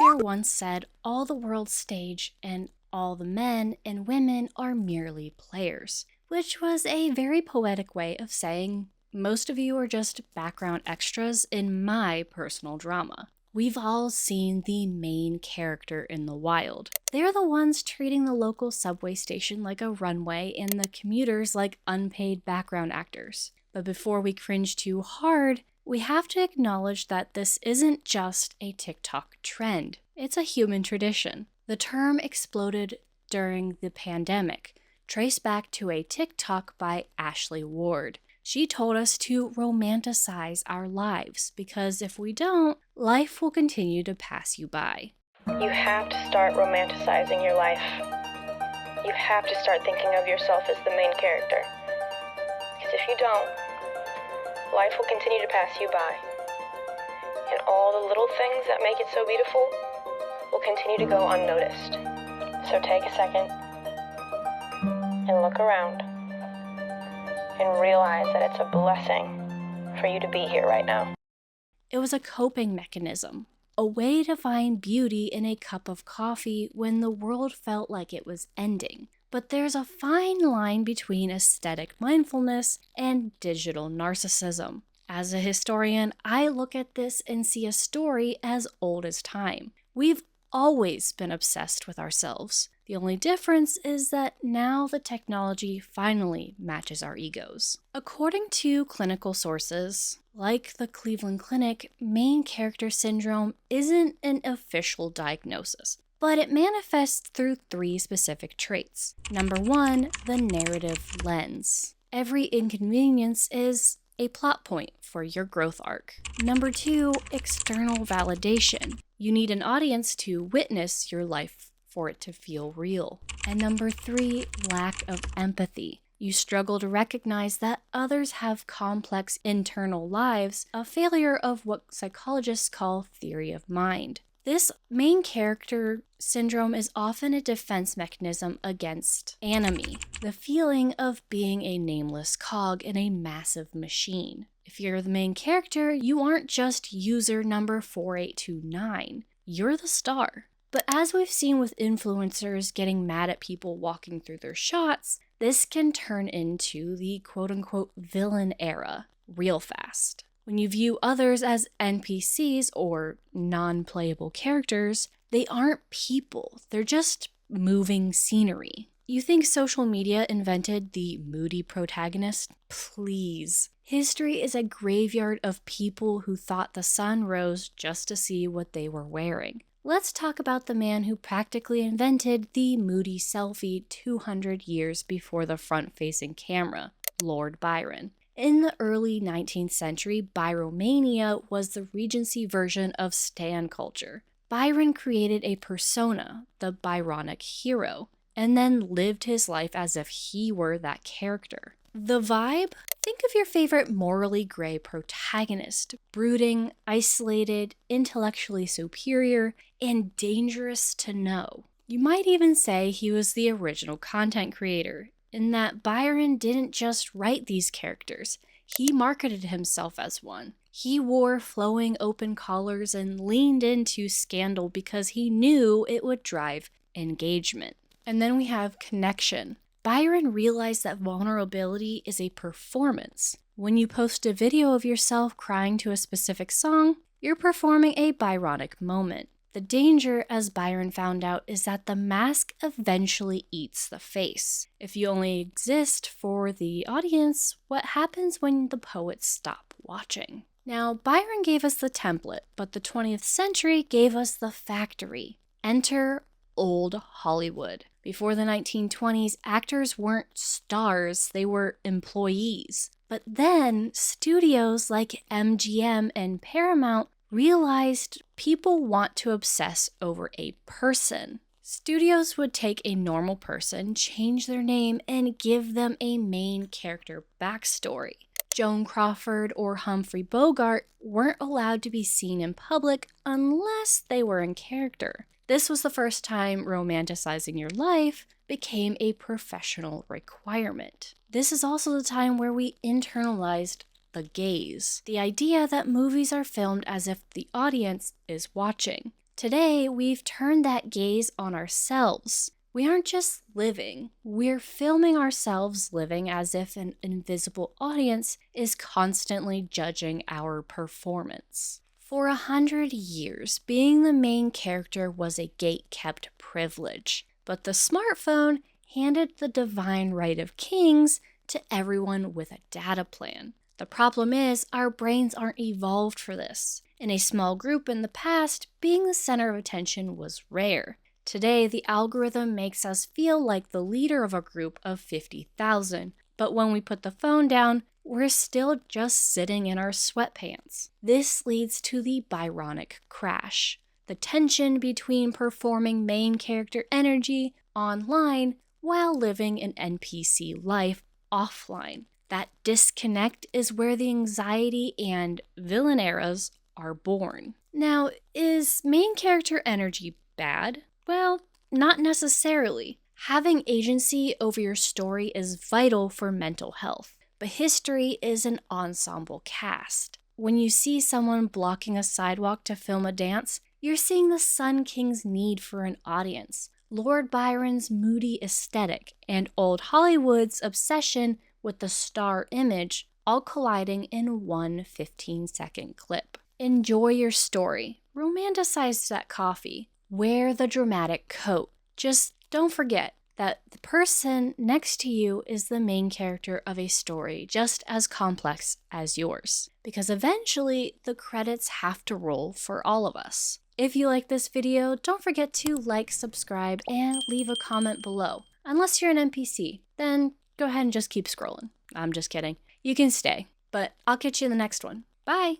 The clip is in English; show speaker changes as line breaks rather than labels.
Shakespeare once said, "All the world's stage and all the men and women are merely players," which was a very poetic way of saying most of you are just background extras in my personal drama. We've all seen the main character in the wild. They're the ones treating the local subway station like a runway and the commuters like unpaid background actors. But before we cringe too hard, we have to acknowledge that this isn't just a TikTok trend. It's a human tradition. The term exploded during the pandemic, traced back to a TikTok by Ashley Ward. She told us to romanticize our lives because if we don't, life will continue to pass you by.
You have to start romanticizing your life. You have to start thinking of yourself as the main character. Because if you don't, life will continue to pass you by. And all the little things that make it so beautiful will continue to go unnoticed. So take a second and look around and realize that it's a blessing for you to be here right now.
It was a coping mechanism, a way to find beauty in a cup of coffee when the world felt like it was ending. But there's a fine line between aesthetic mindfulness and digital narcissism. As a historian, I look at this and see a story as old as time. We've always been obsessed with ourselves. The only difference is that now the technology finally matches our egos. According to clinical sources, like the Cleveland Clinic, main character syndrome isn't an official diagnosis, but it manifests through 3 specific traits. Number 1, the narrative lens. Every inconvenience is a plot point for your growth arc. Number 2, external validation. You need an audience to witness your life for it to feel real. And number 3, lack of empathy. You struggle to recognize that others have complex internal lives, a failure of what psychologists call theory of mind. This main character syndrome is often a defense mechanism against anomie, the feeling of being a nameless cog in a massive machine. If you're the main character, you aren't just user number 4829. You're the star. But as we've seen with influencers getting mad at people walking through their shots, this can turn into the quote-unquote villain era real fast. When you view others as NPCs or non-playable characters, they aren't people, they're just moving scenery. You think social media invented the moody protagonist? Please. History is a graveyard of people who thought the sun rose just to see what they were wearing. Let's talk about the man who practically invented the moody selfie 200 years before the front-facing camera, Lord Byron. In the early 19th century, Byromania was the Regency version of stan culture. Byron created a persona, the Byronic Hero, and then lived his life as if he were that character. The vibe? Think of your favorite morally gray protagonist, brooding, isolated, intellectually superior, and dangerous to know. You might even say he was the original content creator, in that Byron didn't just write these characters, he marketed himself as one. He wore flowing open collars and leaned into scandal because he knew it would drive engagement. And then we have connection. Byron realized that vulnerability is a performance. When you post a video of yourself crying to a specific song, you're performing a Byronic moment. The danger, as Byron found out, is that the mask eventually eats the face. If you only exist for the audience, what happens when the poets stop watching? Now, Byron gave us the template, but the 20th century gave us the factory. Enter old Hollywood. Before the 1920s, actors weren't stars, they were employees. But then, studios like MGM and Paramount realized people want to obsess over a person. Studios would take a normal person, change their name, and give them a main character backstory. Joan Crawford or Humphrey Bogart weren't allowed to be seen in public unless they were in character. This was the first time romanticizing your life became a professional requirement. This is also the time where we internalized the gaze, the idea that movies are filmed as if the audience is watching. Today, we've turned that gaze on ourselves. We aren't just living, we're filming ourselves living as if an invisible audience is constantly judging our performance. For 100 years, being the main character was a gate-kept privilege, but the smartphone handed the divine right of kings to everyone with a data plan. The problem is, our brains aren't evolved for this. In a small group in the past, being the center of attention was rare. Today, the algorithm makes us feel like the leader of a group of 50,000, but when we put the phone down, we're still just sitting in our sweatpants. This leads to the Byronic Crash, the tension between performing main character energy online while living an NPC life offline. That disconnect is where the anxiety and villain eras are born. Now, is main character energy bad? Well, not necessarily. Having agency over your story is vital for mental health, but history is an ensemble cast. When you see someone blocking a sidewalk to film a dance, you're seeing the Sun King's need for an audience, Lord Byron's moody aesthetic, and old Hollywood's obsession with the star image all colliding in one 15-second clip. Enjoy your story. Romanticize that coffee. Wear the dramatic coat. Just don't forget that the person next to you is the main character of a story just as complex as yours. Because eventually, the credits have to roll for all of us. If you like this video, don't forget to like, subscribe, and leave a comment below. Unless you're an NPC, then go ahead and just keep scrolling. I'm just kidding. You can stay, but I'll catch you in the next one. Bye!